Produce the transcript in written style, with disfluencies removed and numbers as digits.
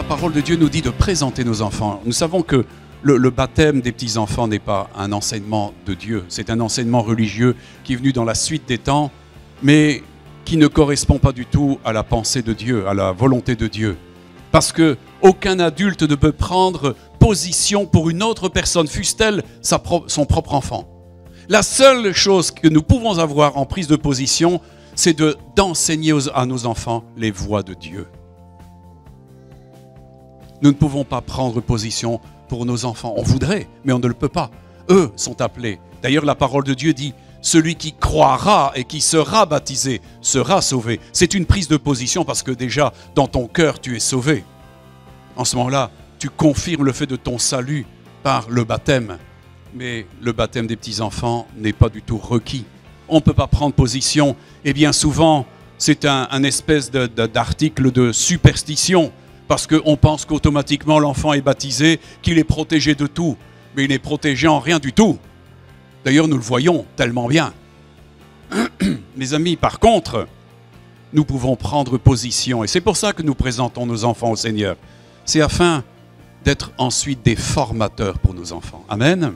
parole de Dieu nous dit de présenter nos enfants. Nous savons que le baptême des petits-enfants n'est pas un enseignement de Dieu. C'est un enseignement religieux qui est venu dans la suite des temps, mais qui ne correspond pas du tout à la pensée de Dieu, à la volonté de Dieu. Parce qu'aucun adulte ne peut prendre position pour une autre personne, fût-elle son propre enfant. La seule chose que nous pouvons avoir en prise de position, c'est d'enseigner à nos enfants les voies de Dieu. Nous ne pouvons pas prendre position pour nos enfants. On voudrait, mais on ne le peut pas. Eux sont appelés. D'ailleurs, la parole de Dieu dit « Celui qui croira et qui sera baptisé sera sauvé ». C'est une prise de position parce que déjà, dans ton cœur, tu es sauvé. En ce moment-là, tu confirmes le fait de ton salut par le baptême. Mais le baptême des petits-enfants n'est pas du tout requis. On ne peut pas prendre position. Et bien souvent, c'est un espèce d'article de superstition. Parce qu'on pense qu'automatiquement l'enfant est baptisé, qu'il est protégé de tout. Mais il n'est protégé en rien du tout. D'ailleurs, nous le voyons tellement bien. Mes amis, par contre, nous pouvons prendre position. Et c'est pour ça que nous présentons nos enfants au Seigneur. C'est afin d'être ensuite des formateurs pour nos enfants. Amen.